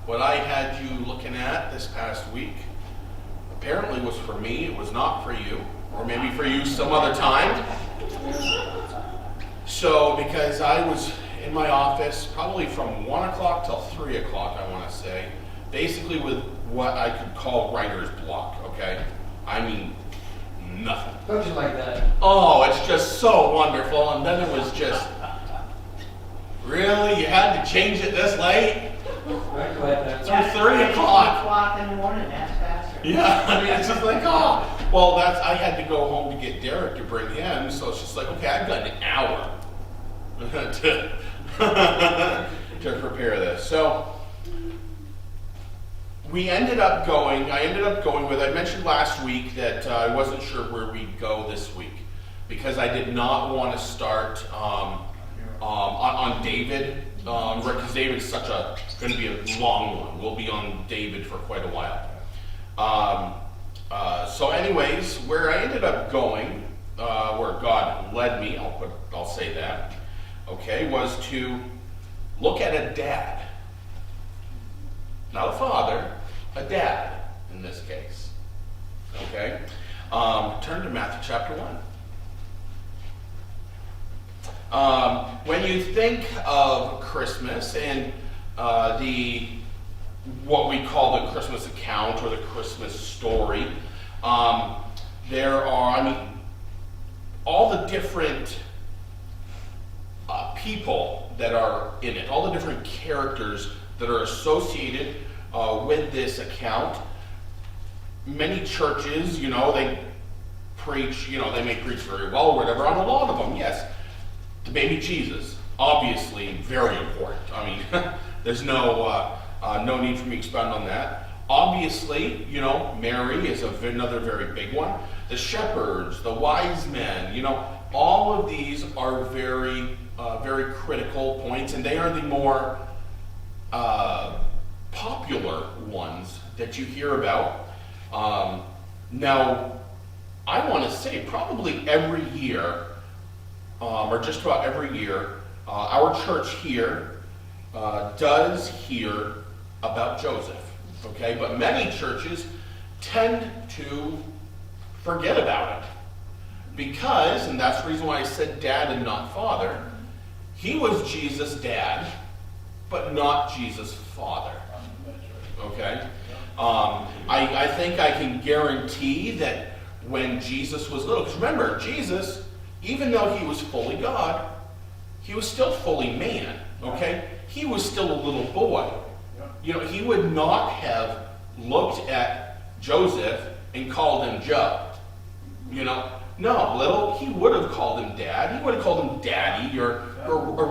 what I had you looking at this past week apparently was for me. It was not for you, or maybe for you some other time. So, because I was in my office probably from 1 o'clock till 3 o'clock, I want to say, basically with what I could call writer's block, okay? I mean, nothing. Don't you like that? Oh, it's just so wonderful. And then it was just, really? You had to change it this late? Right, go ahead. It's 3 o'clock. 3 o'clock in the morning, that's faster. Yeah, I mean, it's just like, oh. Well, I had to go home to get Derek to bring him, so it's just like, okay, I've got an hour to prepare this. So I ended up going with, I mentioned last week that I wasn't sure where we'd go this week because I did not want to start on David, because David's going to be a long one. We'll be on David for quite a while. So anyways, where I ended up going, where God led me, I'll say that, okay, was to look at a dad. Not a father, a dad in this case. Okay? Turn to Matthew chapter 1. When you think of Christmas and what we call the Christmas account or the Christmas story, there are, all the different people that are in it, all the different characters that are associated with this account. Many churches, they preach, they may preach very well or whatever on a lot of them, yes. The baby Jesus, obviously very important. There's no need for me to expound on that. Obviously, Mary is another very big one. The shepherds, the wise men, all of these are very, very critical points, and they are the more popular ones that you hear about. Now, I want to say probably every year, or just about every year, our church here does hear about Joseph, okay? But many churches tend to forget about it because, and that's the reason why I said dad and not father, he was Jesus' dad, but not Jesus' father, okay? I think I can guarantee that when Jesus was little, because remember, Jesus, even though he was fully God, he was still fully man, okay? He was still a little boy. He would not have looked at Joseph and called him Joe. No, little, he would have called him dad. He would have called him daddy or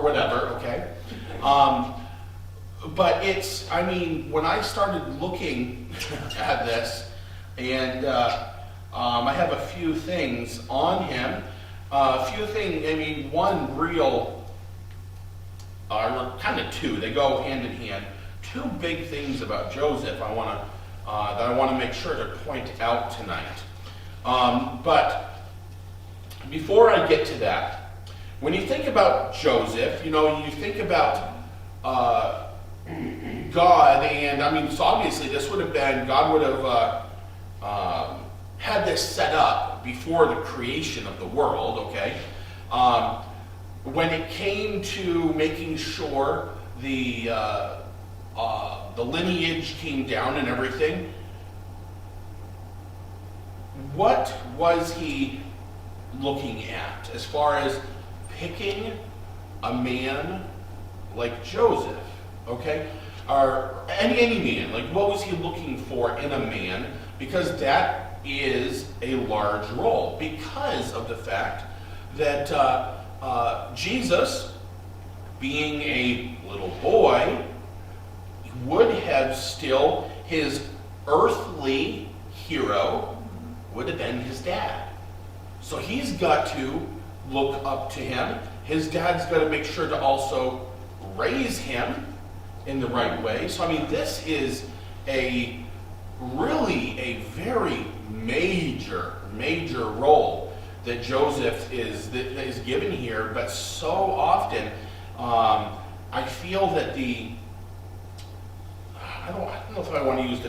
whatever, okay? But it's, when I started looking at this, and I have a few things on him. One real, kind of two, they go hand in hand. Two big things about Joseph that I want to make sure to point out tonight. But before I get to that, when you think about Joseph, you think about God, and so obviously this would have been, God would have had this set up before the creation of the world, okay? When it came to making sure the lineage came down and everything, what was he looking at as far as picking a man like Joseph, okay? Or any man, like what was he looking for in a man? Because that is a large role because of the fact that Jesus, being a little boy, would have still, his earthly hero would have been his dad. So he's got to look up to him. His dad's got to make sure to also raise him in the right way. So this is really a very major role that Joseph is given here. But so often, I feel that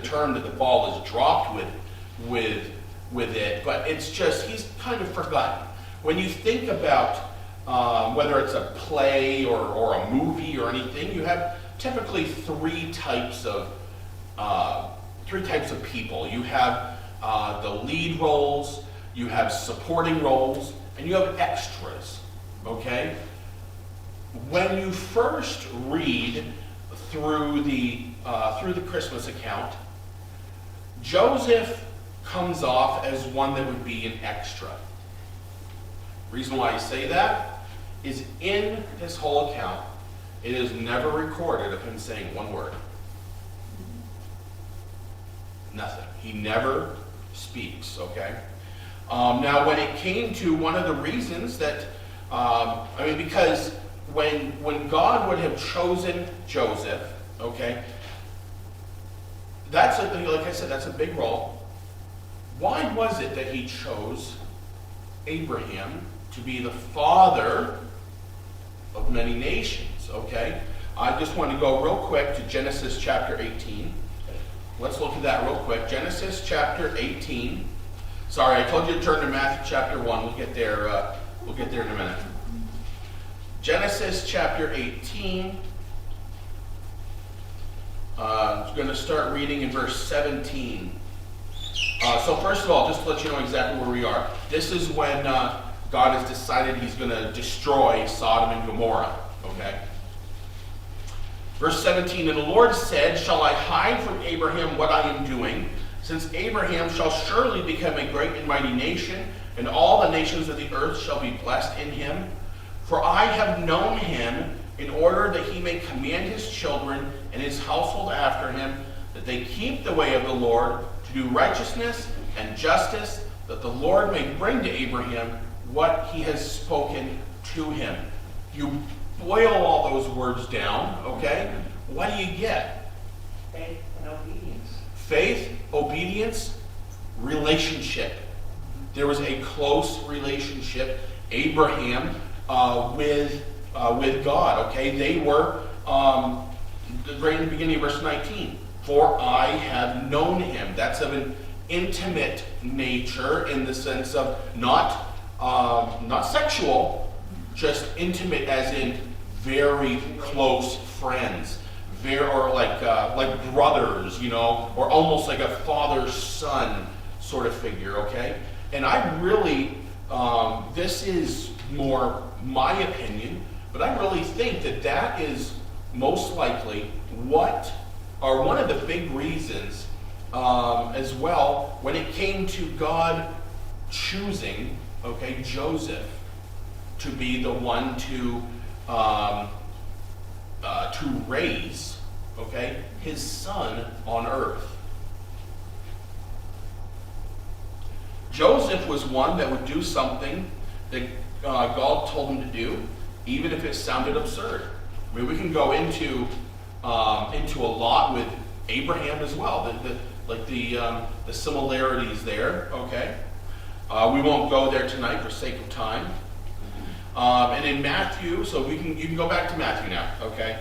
term that the ball is dropped with it, but it's just, he's kind of forgotten. When you think about whether it's a play or a movie or anything, you have typically three types of people. You have the lead roles, you have supporting roles, and you have extras, okay? When you first read through the Christmas account, Joseph comes off as one that would be an extra. Reason why I say that is in this whole account, it is never recorded of him saying one word. Nothing. He never speaks, okay? Now, when it came to one of the reasons that, because when God would have chosen Joseph, okay, like I said, that's a big role. Why was it that he chose Abraham to be the father of many nations, okay? I just want to go real quick to Genesis chapter 18. Let's look at that real quick. Genesis chapter 18. Sorry, I told you to turn to Matthew chapter 1. We'll get there in a minute. Genesis chapter 18. I'm going to start reading in verse 17. So first of all, just to let you know exactly where we are. This is when God has decided he's going to destroy Sodom and Gomorrah. Okay? Verse 17, and the Lord said, shall I hide from Abraham what I am doing? Since Abraham shall surely become a great and mighty nation, and all the nations of the earth shall be blessed in him. For I have known him in order that he may command his children and his household after him, that they keep the way of the Lord, to do righteousness and justice, that the Lord may bring to Abraham what he has spoken to him. You boil all those words down, okay? What do you get? Faith and obedience. Faith, obedience, relationship. There was a close relationship, Abraham with God, okay? They were, right in the beginning of verse 19, for I have known him. That's of an intimate nature in the sense of not sexual, just intimate as in very close friends, or like brothers, or almost like a father-son sort of figure, okay? And I really, this is more my opinion, but I really think that is most likely one of the big reasons as well when it came to God choosing, okay, Joseph to be the one to raise, okay, his son on earth. Joseph was one that would do something that God told him to do, even if it sounded absurd. I mean, we can go into a lot with Abraham as well, the similarities there, okay? We won't go there tonight for sake of time. And in Matthew, so you can go back to Matthew now, okay?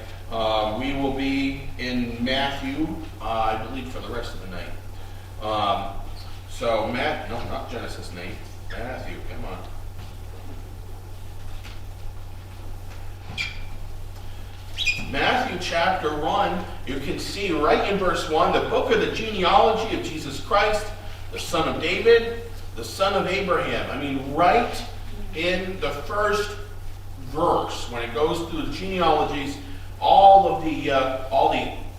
We will be in Matthew, I believe, for the rest of the night. No, not Genesis, Nate. Matthew, come on. Matthew chapter 1, you can see right in verse 1, the book of the genealogy of Jesus Christ, the son of David, the son of Abraham. I mean, right in the first verse, when it goes through the genealogies, all the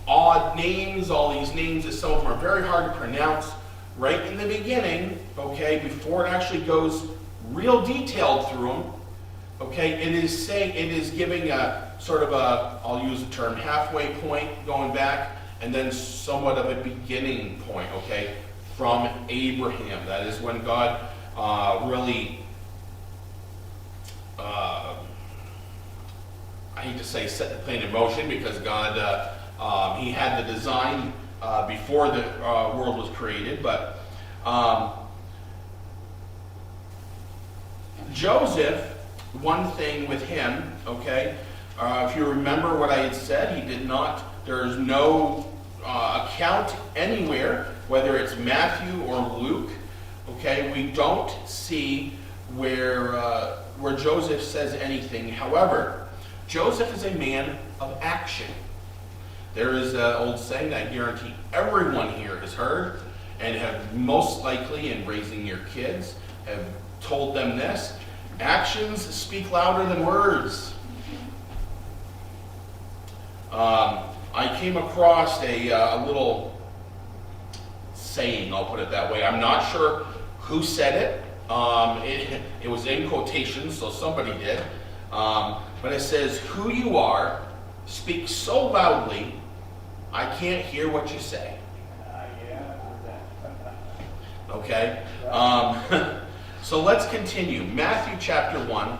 odd names, all these names that some of them are very hard to pronounce, right in the beginning, okay, before it actually goes real detailed through them, okay, it is giving a sort of I'll use the term halfway point going back, and then somewhat of a beginning point, okay, from Abraham. That is when God really, I hate to say set the plane in motion, because God, he had the design before the world was created, but Joseph, one thing with him, okay, if you remember what I had said, he did not, there's no account anywhere, whether it's Matthew or Luke, okay, we don't see where Joseph says anything. However, Joseph is a man of action. There is an old saying I guarantee everyone here has heard, and have most likely in raising your kids have told them this: actions speak louder than words. I came across a little saying, I'll put it that way. I'm not sure who said it. It was in quotations, so somebody did. But it says, "Who you are speaks so loudly, I can't hear what you say." Okay? So let's continue. Matthew chapter 1,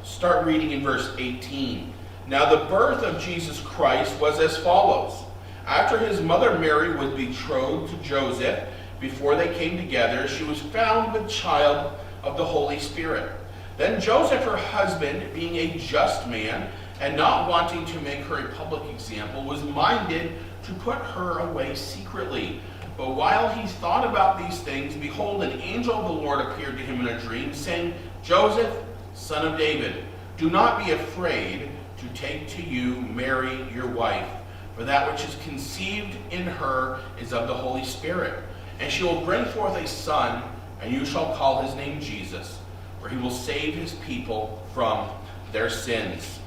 start reading in verse 18. "Now the birth of Jesus Christ was as follows. After his mother Mary was betrothed to Joseph, before they came together, she was found with child of the Holy Spirit. Then Joseph, her husband, being a just man, and not wanting to make her a public example, was minded to put her away secretly. But while he thought about these things, behold, an angel of the Lord appeared to him in a dream, saying, 'Joseph, son of David, do not be afraid to take to you Mary your wife, for that which is conceived in her is of the Holy Spirit. And she will bring forth a son, and you shall call his name Jesus, for he will save his people from their sins.'"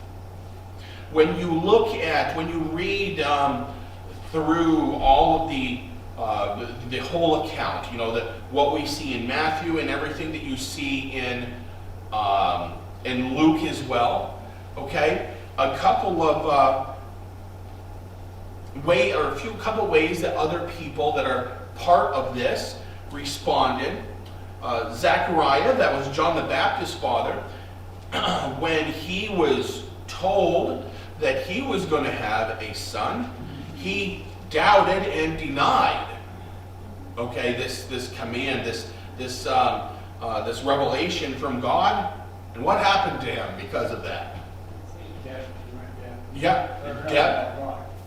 When you read through all of the whole account, what we see in Matthew and everything that you see in Luke as well, okay, a couple ways that other people that are part of this responded. Zechariah, that was John the Baptist's father, when he was told that he was going to have a son, he doubted and denied, okay, this command, this revelation from God. And what happened to him because of that? Yeah, death.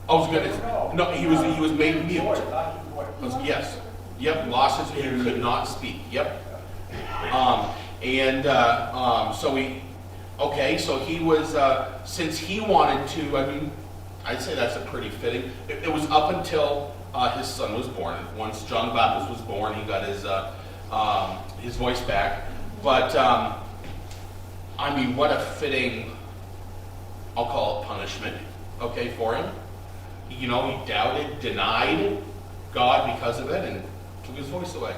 I was gonna. No, he was made mute. Yes. Yep. Lost his. He could not speak. Yep. So he. Okay. So he was. Since he wanted to. I mean, I'd say that's a pretty fitting. It was up until his son was born. Once John the Baptist was born, he got his voice back. But I mean, what a fitting. I'll call it punishment. Okay, for him. He doubted, denied God because of it, and took his voice away.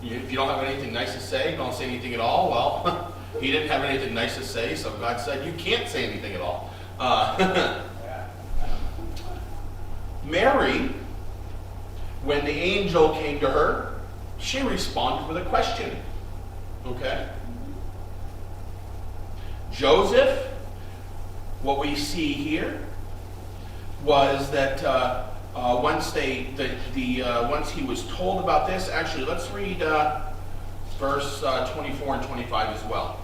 If you don't have anything nice to say, don't say anything at all. Well, he didn't have anything nice to say, so God said, you can't say anything at all. Mary, when the angel came to her, she responded with a question. Okay? Joseph, what we see here was that once he was told about this, actually, let's read verse 24 and 25 as well.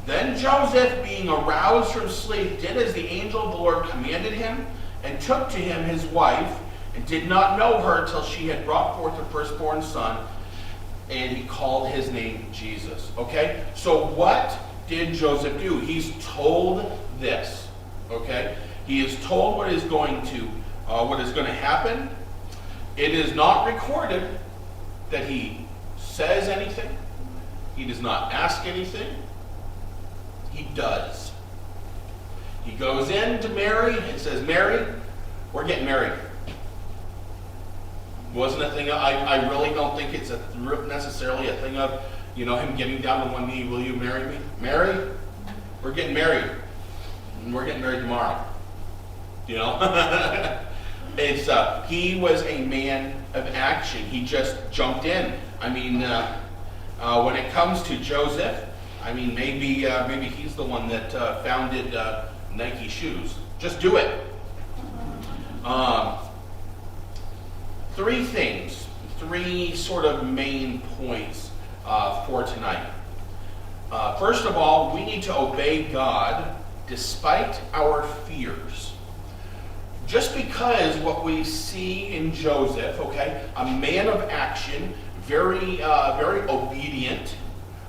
"Then Joseph, being aroused from sleep, did as the angel of the Lord commanded him, and took to him his wife, and did not know her till she had brought forth her firstborn son, and he called his name Jesus." Okay, so what did Joseph do? He's told this. Okay, he is told what is going to happen. It is not recorded that he says anything. He does not ask anything. He does. He goes in to Mary and says, "Mary, we're getting married." Wasn't a thing. I really don't think it's necessarily a thing of him getting down on one knee. "Will you marry me, Mary? We're getting married. And we're getting married tomorrow." It's he was a man of action. He just jumped in. I mean, when it comes to Joseph, I mean, maybe he's the one that founded Nike shoes. Just do it. Three sort of main points for tonight. First of all, we need to obey God despite our fears. just because what we see in Joseph, okay, a man of action, very obedient,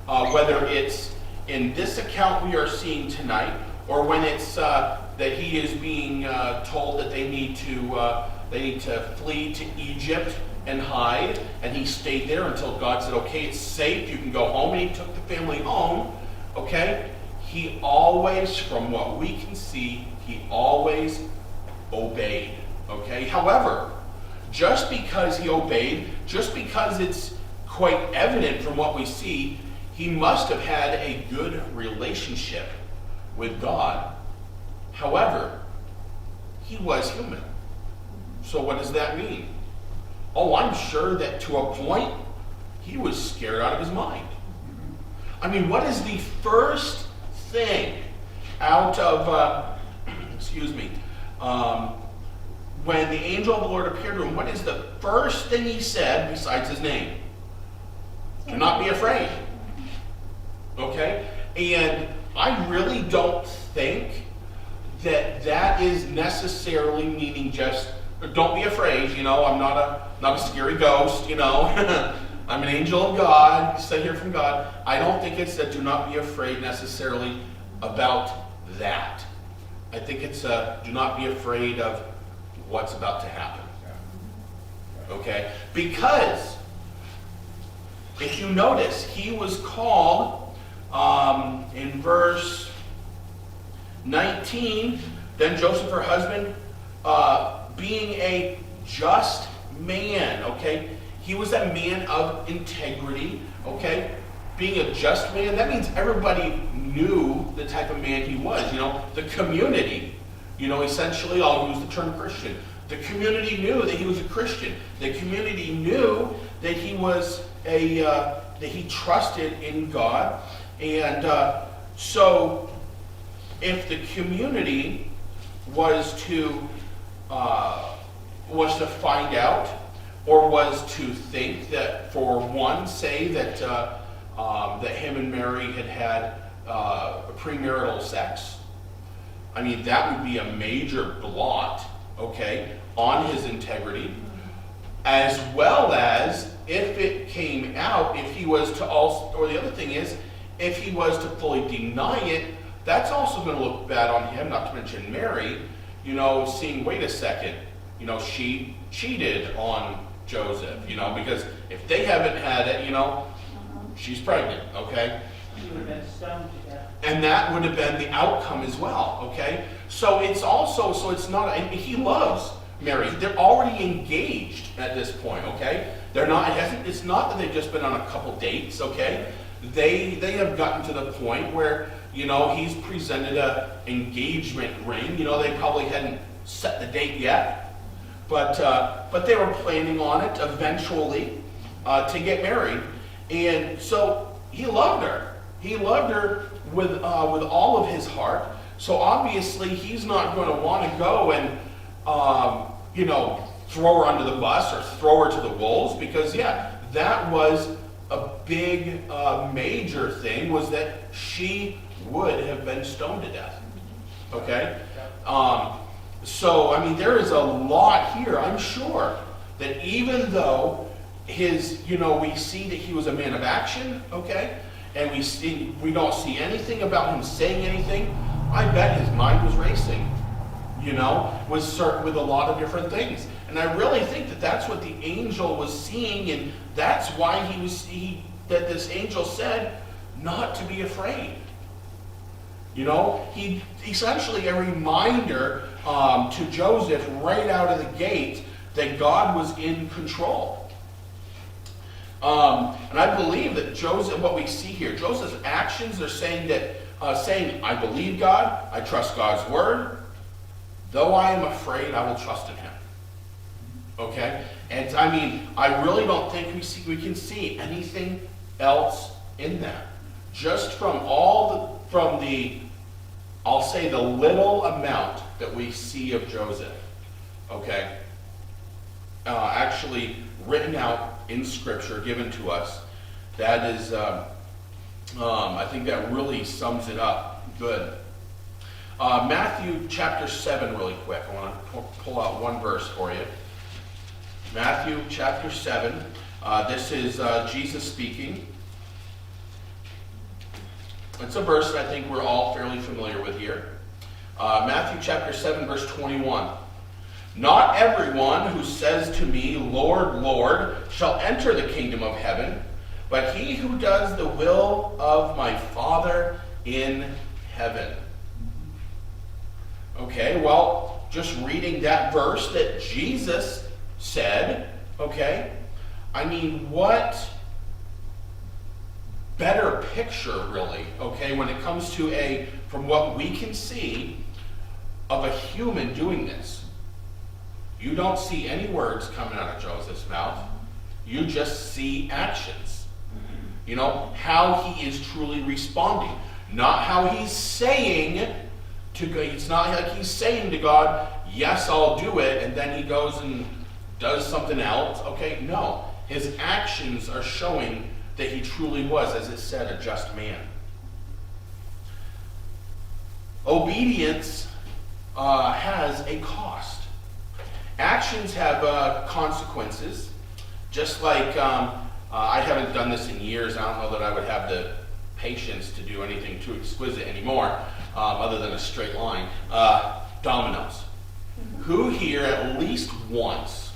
whether it's in this account we are seeing tonight, or when it's that he is being told that they need to flee to Egypt and hide, and he stayed there until God said, okay, it's safe, you can go home, and he took the family home, okay? He always, from what we can see, he always obeyed, okay? However, just because he obeyed, just because it's quite evident from what we see, he must have had a good relationship with God. However, he was human. So what does that mean? Oh, I'm sure that to a point, he was scared out of his mind. I mean, what is the first thing out of, when the angel of the Lord appeared to him, what is the first thing he said besides his name? Do not be afraid. Okay? And I really don't think that is necessarily meaning just, don't be afraid, I'm not a scary ghost, I'm an angel of God, sent here from God. I don't think it's that do not be afraid necessarily about that. I think it's do not be afraid of what's about to happen. Okay? Because if you notice, he was called in verse 19, then Joseph, her husband, being a just man, okay? He was a man of integrity, okay? Being a just man, that means everybody knew the type of man he was, the community, essentially, I'll use the term Christian. The community knew that he was a Christian. The community knew that he was that he trusted in God. And so if the community was to find out, or was to think that, for one, say that that him and Mary had premarital sex, I mean, that would be a major blot, okay, on his integrity, as well as if it came out, if he was to also, or the other thing is, if he was to fully deny it, that's also going to look bad on him, not to mention Mary, seeing, wait a second, she cheated on Joseph, because if they haven't had it, she's pregnant, okay? She would have been stoned to death. And that would have been the outcome as well, okay? So it's also, it's not, and he loves Mary. They're already engaged at this point, okay? They're not, it's not that they've just been on a couple dates, okay? They have gotten to the point where, he's presented a engagement ring. They probably hadn't set the date yet, but they were planning on it eventually to get married. And so he loved her. He loved her with all of his heart. So obviously he's not going to want to go and throw her under the bus or throw her to the wolves, because that was a big major thing, was that she would have been stoned to death. Okay? So, I mean, there is a lot here. I'm sure that even though we see that he was a man of action, okay, and we don't see anything about him saying anything, I bet his mind was racing, with a lot of different things. And I really think that that's what the angel was seeing, and that's why that this angel said not to be afraid. He essentially a reminder to Joseph right out of the gate that God was in control. And I believe that Joseph, what we see here, Joseph's actions are saying that, I believe God, I trust God's word, though I am afraid, I will trust in him. Okay? And I mean, I really don't think we can see anything else in that. Just from I'll say the little amount that we see of Joseph, okay, actually written out in Scripture, given to us, that is, I think that really sums it up good. Matthew chapter 7 really quick. I want to pull out one verse for you. Matthew chapter 7. This is Jesus speaking. It's a verse that I think we're all fairly familiar with here. Matthew chapter 7, verse 21. Not everyone who says to me, Lord, Lord, shall enter the kingdom of heaven, but he who does the will of my Father in heaven. Okay, well, just reading that verse that Jesus said, okay, I mean, what better picture, really, okay, when it comes to from what we can see, of a human doing this. You don't see any words coming out of Joseph's mouth. You just see actions. You know, how he is truly responding. Not how he's saying to God. It's not like he's saying to God, yes, I'll do it, and then he goes and does something else. Okay, no. His actions are showing that he truly was, as it said, a just man. Obedience has a cost. Actions have consequences. Just like I haven't done this in years. I don't know that I would have the patience to do anything too exquisite anymore, other than a straight line. Dominoes. Who here at least once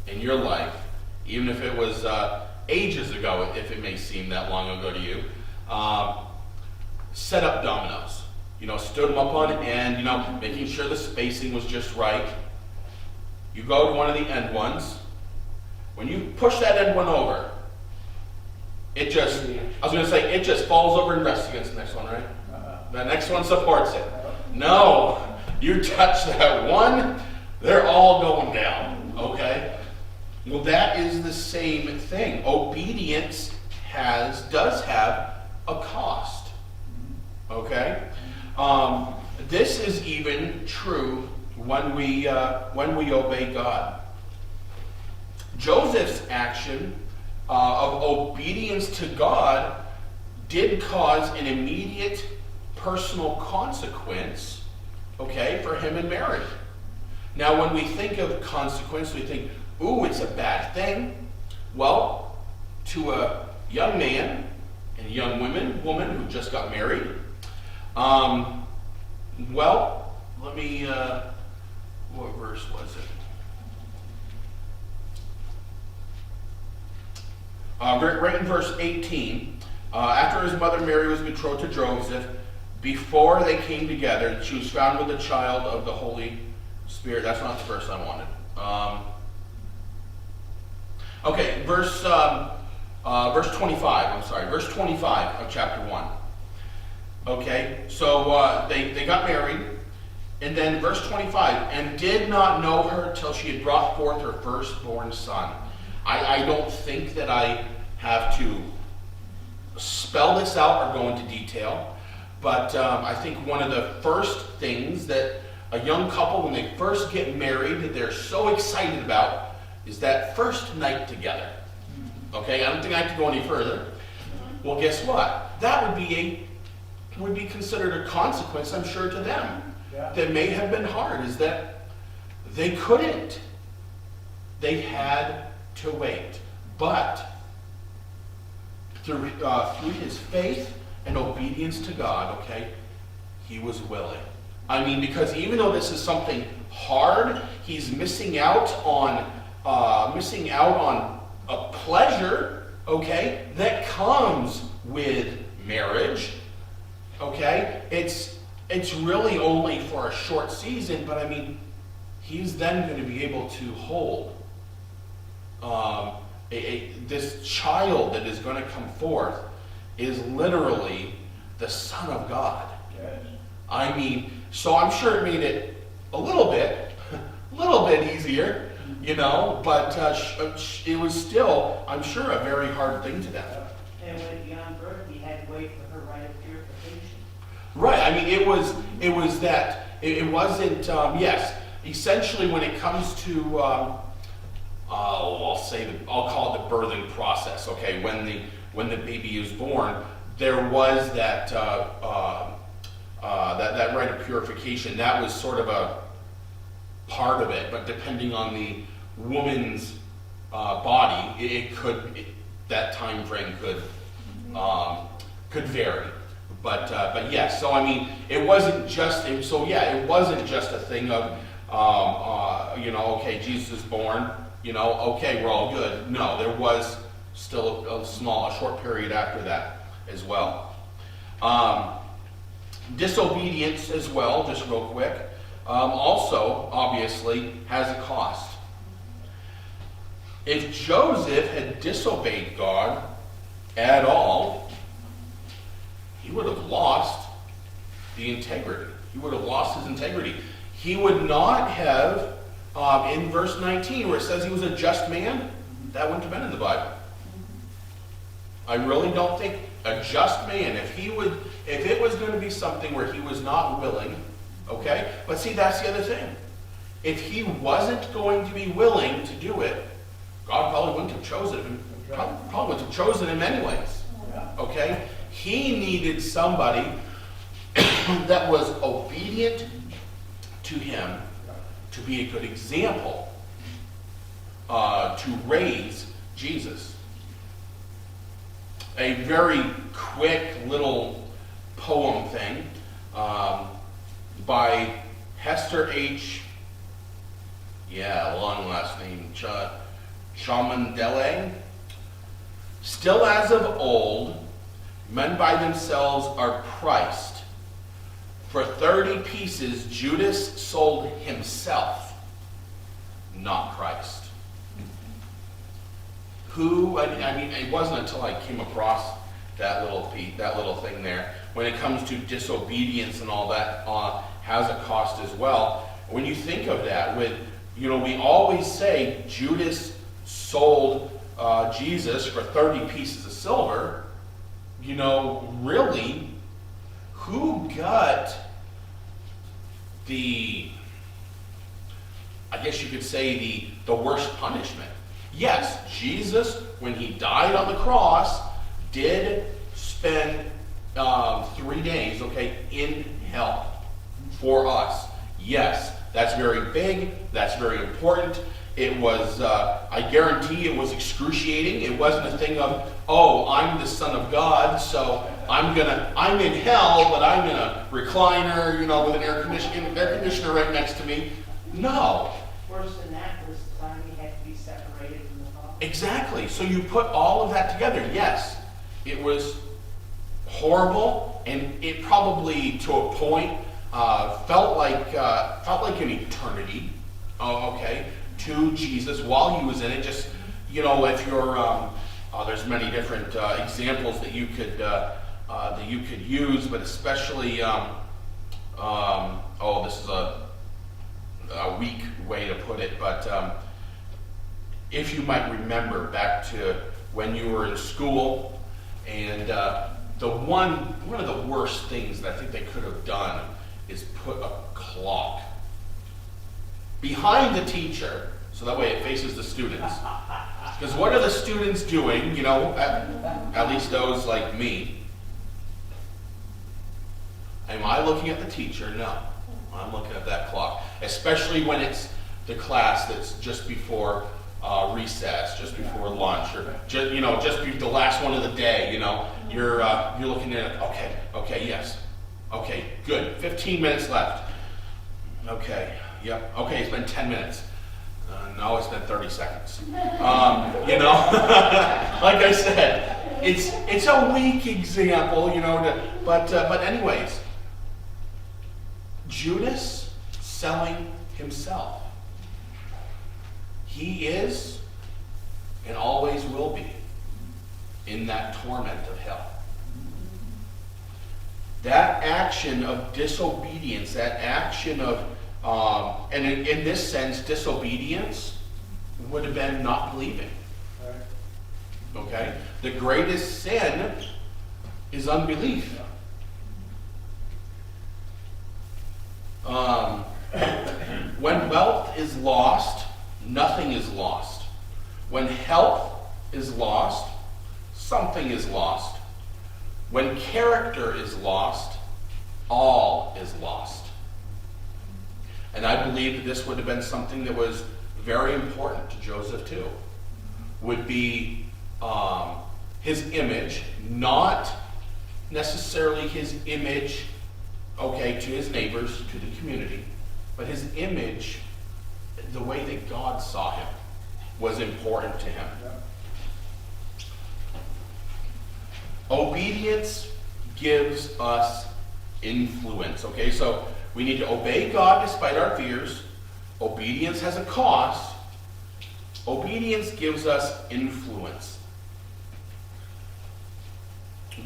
in your life, even if it was ages ago, if it may seem that long ago to you, set up dominoes? You know, stood them up on end, you know, making sure the spacing was just right. You go to one of the end ones. When you push that end one over, it just falls over and rests against the next one, right? The next one supports it. No, you touch that one, they're all going down, okay? Well, that is the same thing. Obedience does have a cost, okay? This is even true when we obey God. Joseph's action of obedience to God did cause an immediate personal consequence, okay, for him and Mary. Now, when we think of consequence, we think, ooh, it's a bad thing. Well, to a young man and a young woman who just got married, well, let me, what verse was it? Right in verse 18, after his mother Mary was betrothed to Joseph, before they came together, she was found with the child of the Holy Spirit. That's not the verse I wanted. Okay, verse 25, I'm sorry, verse 25 of chapter 1. Okay, so they got married, and then verse 25, and did not know her till she had brought forth her firstborn son. I don't think that I have to spell this out or go into detail, but I think one of the first things that a young couple, when they first get married, that they're so excited about is that first night together. Okay, I don't think I have to go any further. Well, guess what? That would be considered a consequence, I'm sure, to them. Yeah. That may have been hard, is that they couldn't. They had to wait. But through his faith and obedience to God, okay, he was willing. I mean, because even though this is something hard, he's missing out on a pleasure, okay, that comes with marriage. Okay, it's really only for a short season, but I mean, he's then going to be able to hold this child that is going to come forth is literally the Son of God. Yes. I mean, so I'm sure it made it a little bit easier, you know, but it was still, I'm sure, a very hard thing to them. And with young birth, he had to wait for her rite of purification. Right. I mean, it was that it wasn't. Yes. Essentially, when it comes to, I'll call it the birthing process. Okay. When the baby is born, there was that that rite of purification, that was sort of a part of it, but depending on the woman's body, that time frame could vary. But yes, so I mean, it wasn't just a thing of, okay, Jesus is born, okay, we're all good. No, there was still a short period after that as well. Disobedience as well, just real quick, also obviously has a cost. If Joseph had disobeyed God at all, he would have lost the integrity. He would have lost his integrity. He would not have, in verse 19, where it says he was a just man, that wouldn't have been in the Bible. I really don't think a just man, if it was going to be something where he was not willing, okay? But see, that's the other thing. If he wasn't going to be willing to do it, God probably wouldn't have chosen him. Probably wouldn't have chosen him anyways. Okay? He needed somebody that was obedient to him to be a good example to raise Jesus. A very quick little poem thing by Hester H. Long last name, Chamandele. Still as of old, men by themselves are priced. For 30 pieces, Judas sold himself, not Christ. It wasn't until I came across that little thing there. When it comes to disobedience and all that, has a cost as well. When you think of that, we always say Judas sold Jesus for 30 pieces of silver. Really, who got I guess you could say the worst punishment? Yes, Jesus, when he died on the cross, did spend 3 days, in hell for us. Yes, that's very big, that's very important. It was, I guarantee it was excruciating. It wasn't a thing of, I'm the Son of God, so I'm in hell, but I'm in a recliner, with an air conditioner right next to me. No. Worse than that was the time he had to be separated from the Father. Exactly. So you put all of that together. Yes, it was horrible, and it probably, to a point, felt like an eternity. To Jesus while he was in it. Just if you're there's many different examples that you could use, but especially this is a weak way to put it, but if you might remember back to when you were in school, and one of the worst things that I think they could have done is put a clock behind the teacher, so that way it faces the students. Because what are the students doing, at least those like me? Am I looking at the teacher? No. I'm looking at that clock. Especially when it's the class that's just before recess, just before lunch, or just the last one of the day, you're looking at it, okay, yes. Okay, good. 15 minutes left. Okay. Yep. Okay, it's been 10 minutes. No, it's been 30 seconds. Like I said, it's a weak example, but anyways, Judas selling himself. He is and always will be in that torment of hell. That action of disobedience, that action of and in this sense, disobedience would have been not believing. Okay? The greatest sin is unbelief. When wealth is lost, nothing is lost. When health is lost, something is lost. When character is lost, all is lost. And I believe that this would have been something that was very important to Joseph too. Would be his image, not necessarily his image, okay, to his neighbors, to the community, but his image, the way that God saw him, was important to him. Obedience gives us influence, okay? So we need to obey God despite our fears. Obedience has a cost. Obedience gives us influence.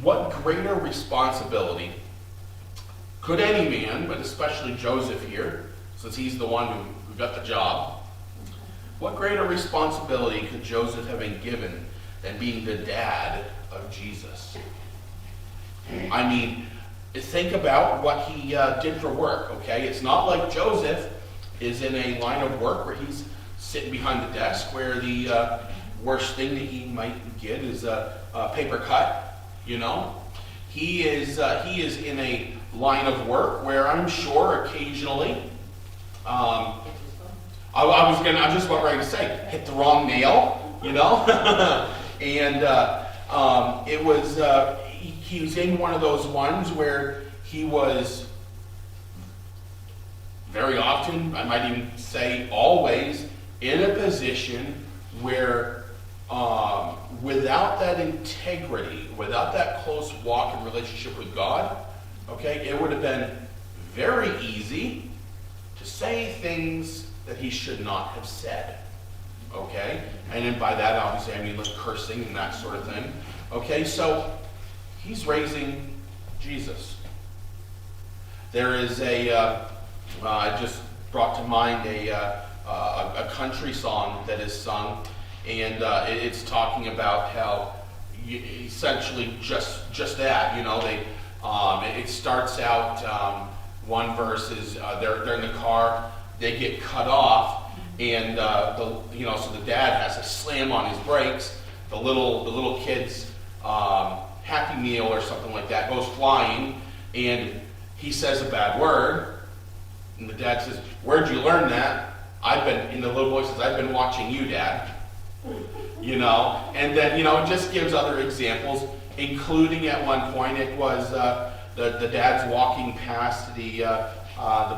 What greater responsibility could any man, but especially Joseph here, since he's the one who got the job, what greater responsibility could Joseph have been given than being the dad of Jesus? I mean, think about what he did for work, okay? It's not like Joseph is in a line of work where he's sitting behind the desk, where the worst thing that he might get is a paper cut, you know? He is in a line of work where I'm sure occasionally, I was just about ready to say, hit the wrong nail, you know? And it was, he was in one of those ones where he was very often, I might even say always, in a position where without that integrity, without that close walk and relationship with God, okay, it would have been very easy to say things that he should not have said, okay? And then by that, obviously, I mean like cursing and that sort of thing, okay? So he's raising Jesus. There is I just brought to mind a country song that is sung, and it's talking about how essentially just that, you know, it starts out, one verse is they're in the car, they get cut off, and so the dad has to slam on his brakes. The little kid's Happy Meal or something like that goes flying, and he says a bad word, and the dad says, "Where'd you learn that?" And the little boy says, "I've been watching you, Dad." You know, and then, you know, it just gives other examples, including at one point it was the dad's walking past the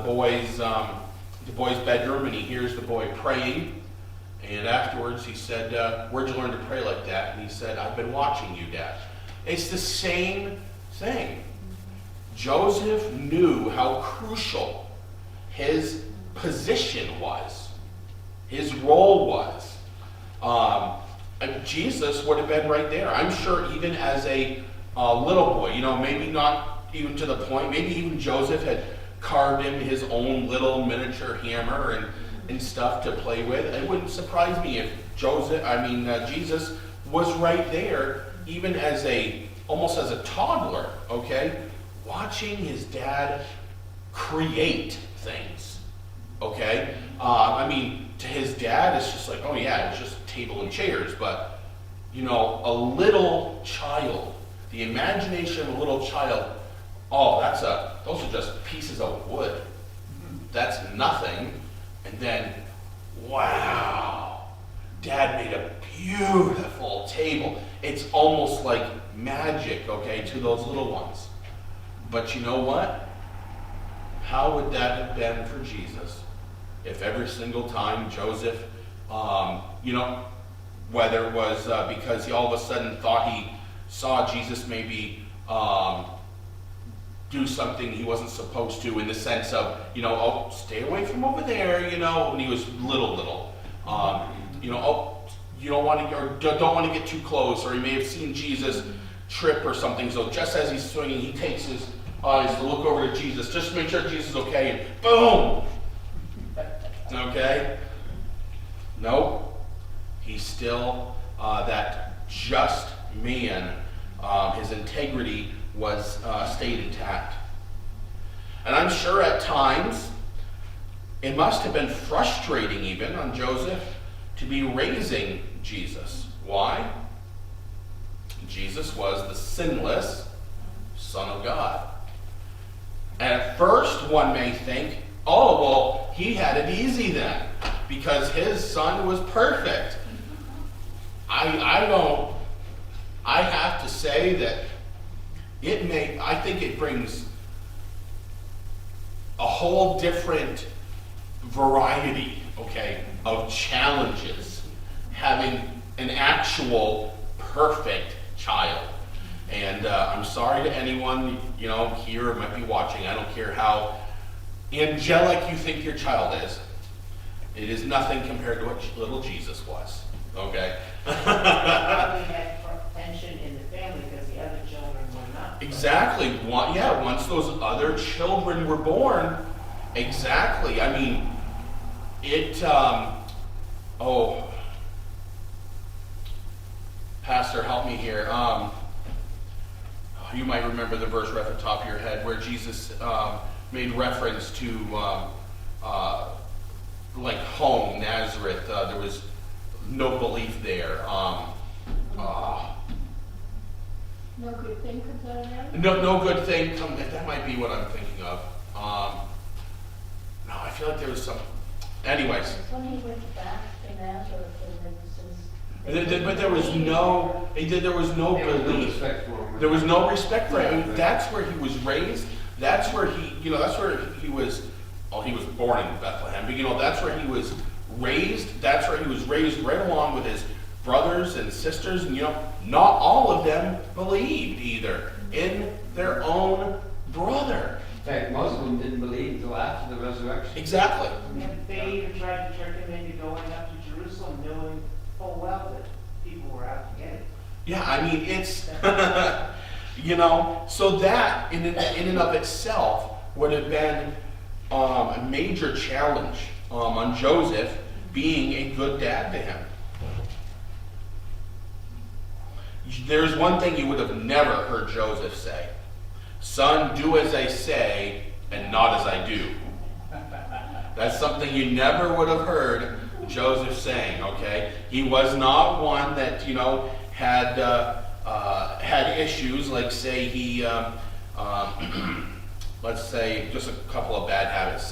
boy's bedroom, and he hears the boy praying, and afterwards he said, "Where'd you learn to pray like that?" And he said, "I've been watching you, Dad." It's the same thing. Joseph knew how crucial his position was, his role was. Jesus would have been right there. I'm sure even as a little boy, you know, maybe not even to the point, maybe even Joseph had carved him his own little miniature hammer and stuff to play with. It wouldn't surprise me if Jesus was right there, even almost as a toddler, okay, watching his dad create things, okay? To his dad, it's just like, oh yeah, it's just a table and chairs, but, you know, a little child, the imagination of a little child, oh, those are just pieces of wood. That's nothing. And then, wow, Dad made a beautiful table. It's almost like magic, okay, to those little ones. But you know what? How would that have been for Jesus if every single time Joseph, whether it was because he all of a sudden thought he saw Jesus maybe do something he wasn't supposed to, in the sense of, you know, oh, stay away from over there, you know, when he was little. You don't want to get too close, or he may have seen Jesus trip or something, so just as he's swinging, he takes his eyes to look over to Jesus, just to make sure Jesus is okay, and boom! Okay? Nope. He's still that just man. His integrity was stayed intact. And I'm sure at times it must have been frustrating even on Joseph to be raising Jesus. Why? Jesus was the sinless Son of God. And at first one may think, oh, well, he had it easy then, because his son was perfect. I have to say that I think it brings a whole different variety, okay, of challenges having an actual perfect child. And I'm sorry to anyone, here or might be watching. I don't care how angelic you think your child is. It is nothing compared to what little Jesus was. Okay? Probably had tension in the family because the other children were not. Exactly. Once those other children were born, exactly. I mean, Pastor, help me here. You might remember the verse right at the top of your head where Jesus made reference to like home, Nazareth. There was no belief there. No good thing comes out of that? No good thing. That might be what I'm thinking of. No, I feel like there was some. Anyways, When he went back to Nazareth but there was no. There was no belief. There was no respect for him. That's where he was raised. That's where he. That's where he was. Oh, he was born in Bethlehem, but that's where he was raised. That's where he was raised, right along with his brothers and sisters. And not all of them believed either in their own brother. In fact, most of them didn't believe until after the resurrection. Exactly. They even tried to trick him into going up to Jerusalem, knowing full well that people were out to get him. Yeah, I mean, it's, so that in and of itself would have been a major challenge on Joseph being a good dad to him. There's one thing you would have never heard Joseph say. Son, do as I say and not as I do. That's something you never would have heard Joseph saying, okay? He was not one that, had issues, like say he, let's say just a couple of bad habits.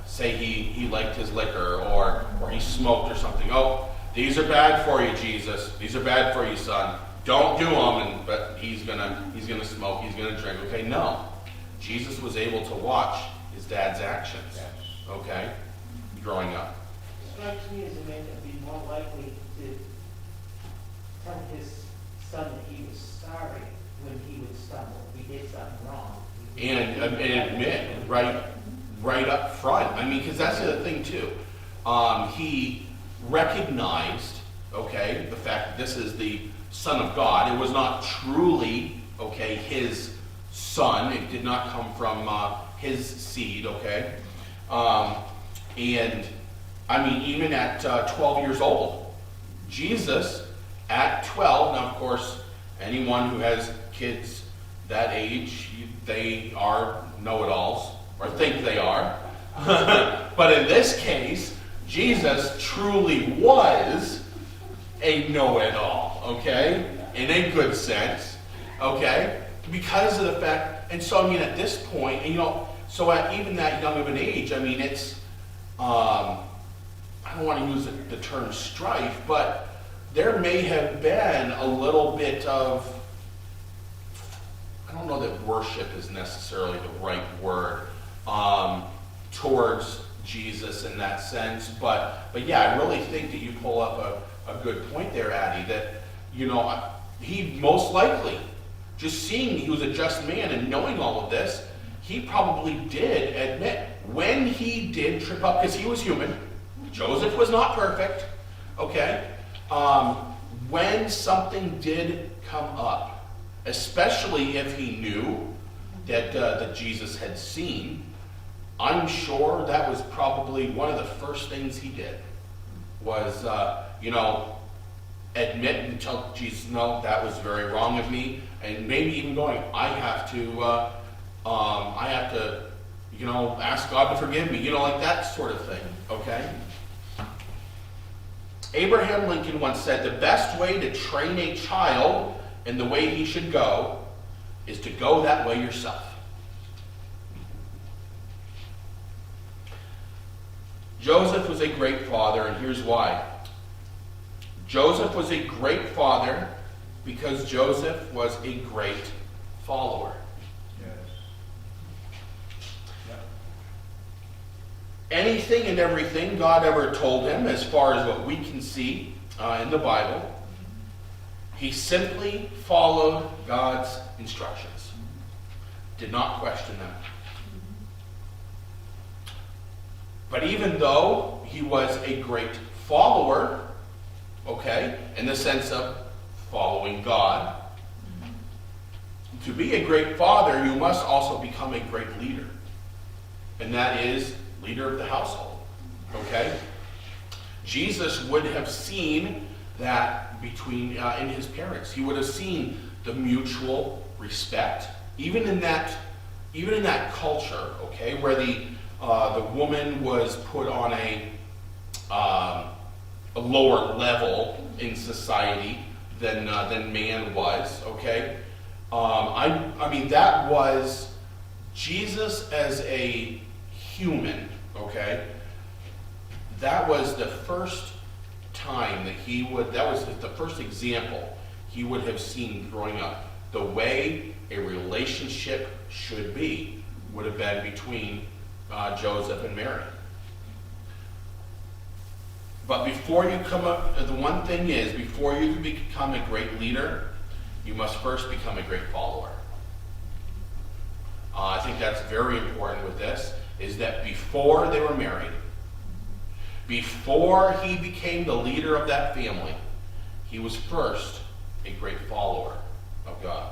Say he liked his liquor or he smoked or something. Oh, these are bad for you, Jesus. These are bad for you, son. Don't do them, but he's gonna smoke, he's gonna drink. Okay, no. Jesus was able to watch his dad's actions, okay, growing up. Strikes me as a man that would be more likely to tell his son that he was sorry when he would stumble, if he did something wrong. And admit right up front. I mean, because that's the other thing too. He recognized, okay, the fact that this is the Son of God. It was not truly, okay, his son. It did not come from his seed, okay? And I mean, even at 12 years old, Jesus at 12, now of course, anyone who has kids that age, they are know-it-alls, or think they are. But in this case, Jesus truly was a know-it-all, okay? In a good sense, okay? Because of the fact, and so I mean at this point, and so at even that young of an age, I mean it's, I don't want to use the term strife, but there may have been a little bit of, I don't know that worship is necessarily the right word, towards Jesus in that sense, but yeah, I really think that you pull up a good point there, Addie, that, he most likely, just seeing he was a just man and knowing all of this, he probably did admit when he did trip up, because he was human. Joseph was not perfect, okay? When something did come up, especially if he knew that Jesus had seen, I'm sure that was probably one of the first things he did, was, admit and tell Jesus, no, that was very wrong of me, and maybe even going, I have to, ask God to forgive me, like that sort of thing, okay? Abraham Lincoln once said, the best way to train a child in the way he should go is to go that way yourself. Joseph was a great father, and here's why. Joseph was a great father because Joseph was a great follower. Anything and everything God ever told him, as far as what we can see in the Bible, he simply followed God's instructions. Did not question them. But even though he was a great follower, okay, in the sense of following God, to be a great father, you must also become a great leader. And that is leader of the household, okay? Jesus would have seen that between in his parents. He would have seen the mutual respect, even in that culture, okay, where the woman was put on a lower level in society than man was, okay. I mean that was Jesus as a human, okay. That was the first time that was the first example he would have seen growing up. The way a relationship should be would have been between Joseph and Mary. But before you come up, the one thing is, before you can become a great leader, you must first become a great follower. I think that's very important with this, is that before they were married, before he became the leader of that family, he was first a great follower of God.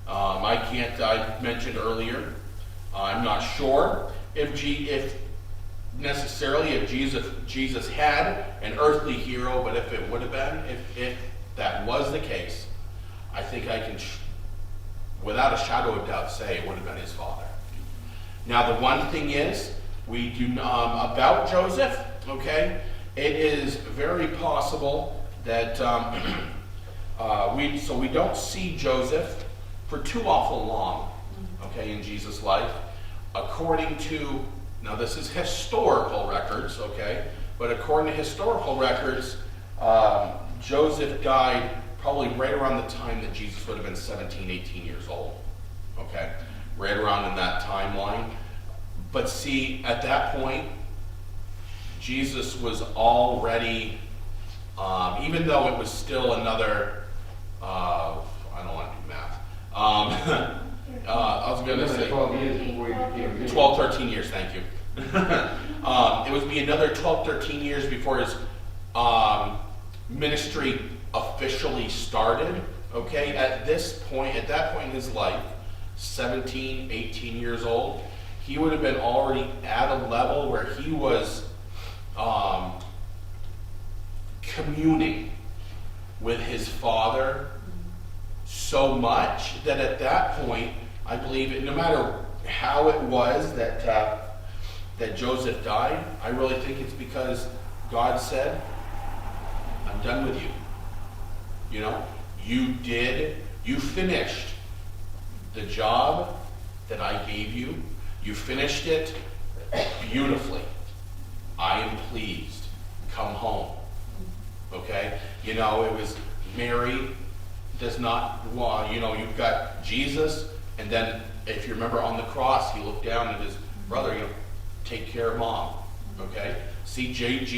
I mentioned earlier, I'm not sure if Jesus had an earthly hero, but if it would have been, if that was the case, I think I can, without a shadow of doubt, say it would have been his father. Now, the one thing is, we do about Joseph, okay, it is very possible that we don't see Joseph for too awful long, okay, in Jesus' life. According to, now this is historical records, okay, but according to historical records, Joseph died probably right around the time that Jesus would have been 17, 18 years old, okay, right around in that timeline. But see, at that point, Jesus was already, even though it was still another, I don't want to do math. I was going to say 12 years before he became king. 12, 13 years, thank you. It would be another 12, 13 years before his ministry officially started, okay? At that point in his life, 17, 18 years old, he would have been already at a level where he was communing with his father so much that at that point, I believe, no matter how it was that Joseph died, I really think it's because God said, I'm done with you. You know, you finished the job that I gave you. You finished it beautifully. I am pleased. Come home. Okay? You know, it was Mary does not, well, you know, you've got Jesus, and then if you remember on the cross, he looked down at his brother, you know, take care of mom. Okay? See, Jesus